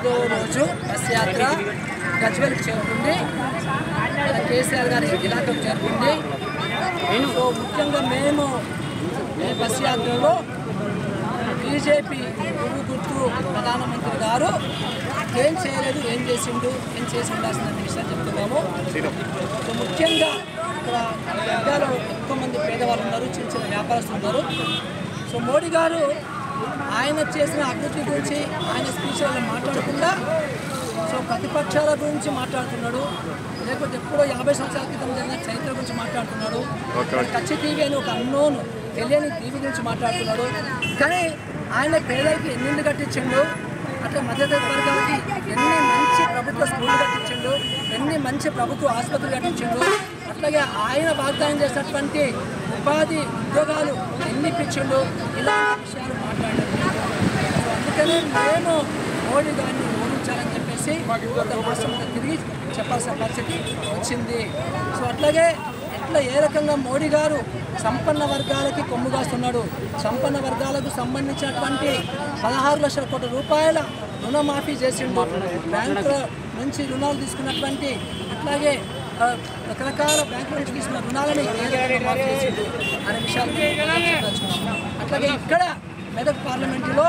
5వ రోజు బస్ యాత్ర గజ్వేల్కి చేరుకుంది. కేసీఆర్ గారి ఇలాకాకు చేరుకుంది. సో ముఖ్యంగా మేము బస్ యాత్రలో బీజేపీ గుర్తు ప్రధానమంత్రి గారు ఏం చేయలేదు, ఏం చేసిండు, ఏం చేసి ఉండాల్సిన విషయాలు చెప్తున్నాము. సో ముఖ్యంగా ఇక్కడ గడ్డలో ఎక్కువ మంది పేదవాళ్ళు ఉన్నారు, చిన్న చిన్న వ్యాపారస్తులు ఉన్నారు. సో మోడీ గారు ఆయన చేసిన అభివృద్ధి గురించి ఆయన స్పీచ్లలో మాట్లాడకుండా సో ప్రతిపక్షాల గురించి మాట్లాడుతున్నాడు, లేకపోతే ఎప్పుడో 50 సంవత్సరాల క్రితం జరిగిన చరిత్ర గురించి మాట్లాడుతున్నాడు. కచ్చి టీవీ అని ఒక అన్నోన్ తెలియని టీవీ గురించి మాట్లాడుతున్నాడు. కానీ ఆయన పేదలకి ఎన్ని కట్టించిండు, అట్లా మధ్యతరగతి వర్గాలకి ఎన్ని మంచి ప్రభుత్వ స్కూళ్ళు కట్టించిండు, ఎన్ని మంచి ప్రభుత్వ ఆసుపత్రులు కట్టించిండు, అట్లాగే ఆయన వాగ్దానం చేసినటువంటి ఉపాధి ఉద్యోగాలు ఎన్ని ఇప్పించిండు, ఇలాంటి విషయాలు మాట్లాడారు. సో అందుకనే మేము మోడీ గారిని ఓడించాలని చెప్పేసి రాష్ట్రంలో తిరిగి చెప్పాల్సిన పరిస్థితి వచ్చింది. సో అట్లాగే ఏ రకంగా మోడీ గారు సంపన్న వర్గాలకి కొమ్ము కాస్తున్నాడు, సంపన్న వర్గాలకు సంబంధించినటువంటి 16 లక్షల కోట్ల రూపాయల రుణమాఫీ చేసిండు, బ్యాంకుల నుంచి రుణాలు తీసుకున్నటువంటి అట్లాగే రకరకాల బ్యాంకుల నుంచి తీసుకున్న రుణాలని మాఫీ చేసిండు అనే విషయాలు. అట్లాగే ఇక్కడ మెదక్ పార్లమెంటులో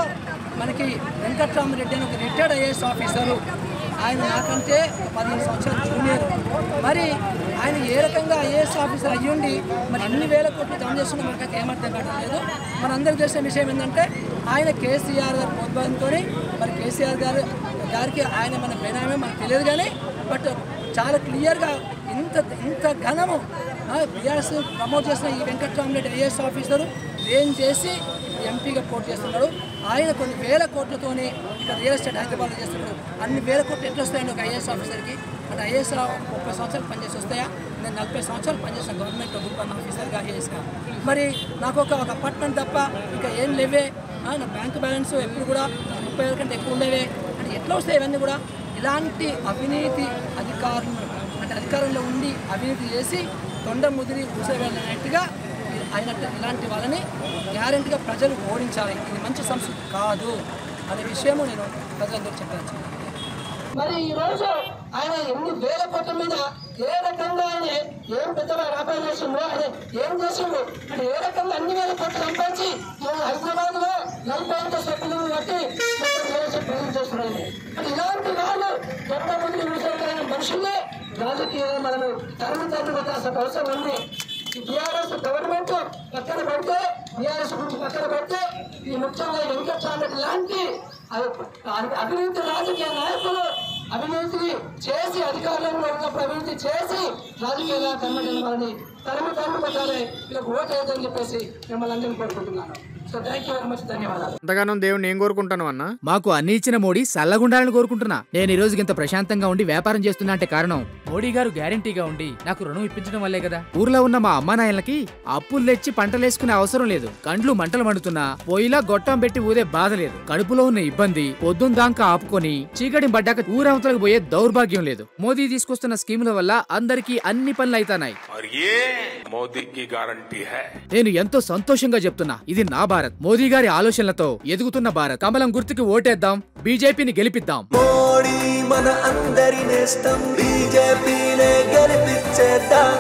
మనకి వెంకట్రామరెడ్డి అని ఒక రిటైర్డ్ ఐఏఎస్ ఆఫీసరు, ఆయన నాకంటే 15 సంవత్సరాలు జూనియర్. మరి ఆయన ఏ రకంగా ఐఏఎస్ ఆఫీసర్ అయ్యుండి మరి ఎన్ని వేల కోట్లు జమ చేస్తున్నా మనకైతే ఏమర్థం కావట్లేదు. మనందరికీ తెలిసిన విషయం ఏంటంటే ఆయన కేసీఆర్ గారి ప్రోద్బలంతో, మరి కేసీఆర్ గారికి ఆయన మన బెనామే మనకు తెలియదు. కానీ బట్ చాలా క్లియర్గా ఇంత ఘనము బీఆర్ఎస్ ప్రమోట్ చేసిన ఈ వెంకట్రామరెడ్డి ఐఏఎస్ ఆఫీసరు ఏం చేసి ఎంపీగా పోటీ చేస్తున్నాడు. ఆయన కొన్ని వేల కోట్లతోనే ఇక్కడ రియల్ ఎస్టేట్ హైదరాబాద్లో చేస్తున్నాడు. అన్ని వేల కోట్లు ఎట్లా వస్తాయండి ఒక ఐఏఎస్ ఆఫీసర్కి? అంటే ఐఏఎస్ 30 సంవత్సరాలు పనిచేసి వస్తాయా? నేను 40 సంవత్సరాలు పనిచేస్తాను గవర్నమెంట్ గ్రూప్ ఆఫీసర్గా ఐఏఎస్గా. మరి నాకు ఒక అపార్ట్మెంట్ తప్ప ఇంకా ఏం లేవే, నా బ్యాంక్ బ్యాలెన్స్ ఎప్పుడు కూడా 30,000 కంటే ఎక్కువ ఉండేవే అంటే ఎట్లా వస్తాయి ఇవన్నీ కూడా? ఇలాంటి అవినీతి అధికారంలో ఉండి అవినీతి చేసి తొండ ముదిరి ఊసేవేళ్ళనట్టుగా అయినట్టు ఇలాంటి వాళ్ళని గ్యారెంటీగా ప్రజలు ఓడించాలి. ఇది మంచి సంస్కృతి కాదు అనే విషయము నేను ప్రజలందరూ చెప్పాను. మరి ఈరోజు ఆయన ఎన్ని వేల కోట్ల మీద ఏ రకంగా ఆయన ఏం పెద్దగా వ్యాపారం చేసిండో, ఆయన ఏం చేసిండు అంటే ఏ రకంగా అన్ని వేల కోట్లు సంపాదించి హైదరాబాద్ లో 40 సభ్యులను బట్టి చేస్తున్నాడు. అంటే ఇలాంటి వాళ్ళు కొత్త మంది విషయాలైన మనుషులే రాజకీయంగా మనము తరలి పెట్టాల్సిన అవసరం ఉంది. టీఆర్ఎస్ గవర్నమెంట్ పక్కన పెడితే, టీఆర్ఎస్ గురించి పక్కన పెడితే ఈ ముఖ్యంగా వెంకట్రామరెడ్డి లాంటి అవినీతి రాజకీయ నాయకులు అవినీతిని చేసి అధికారంలో ఉన్నప్పుడు అవినీతి చేసి రాజకీయంగా కన్వర్ట్ వాళ్ళని తరిమి పెట్టాలి, ఇలా ఓటు వేయదని చెప్పేసి మిమ్మల్ని అందరినీ కోరుకుంటున్నాను. So thank you very much, ధన్యవాదాలు. అంతగానం దేవుని ఏం కోరుకుంటాను అన్న? మాకు అన్ని ఇచ్చిన మోడీ సల్లగుండాలని కోరుకుంటున్నా. నేను ఈ రోజుకి ఇంత ప్రశాంతంగా ఉండి వ్యాపారం చేస్తున్నా అంటే కారణం మోడీ గారు గ్యారంటీగా ఉండి నాకు రుణం ఇప్పించడం వల్లే కదా. ఊర్లో ఉన్న మా అమ్మానాయలకి అప్పులు తెచ్చి పంటలేసుకునే అవసరం లేదు. కండ్లు మంటలు మండుతున్నా పొయ్యిలా గొట్టం పెట్టి ఊదే బాధ లేదు. కడుపులో ఉన్న ఇబ్బంది పొద్దుందాకా ఆపుకొని చీకటి పడ్డాక ఊరవతలకు పోయే దౌర్భాగ్యం లేదు. మోదీ తీసుకొస్తున్న స్కీముల వల్ల అందరికీ అన్ని పనులు అయితానాయి. నేను ఎంతో సంతోషంగా చెప్తున్నా, ఇది నా భారత్. మోదీ గారి ఆలోచనలతో ఎదుగుతున్న భారత్. కమలం గుర్తుకి ఓటేద్దాం, బీజేపీని గెలిపిద్దాం. మోడీ మన అందరి నేస్తం, బీజేపీనే గెలిపించేద్దాం.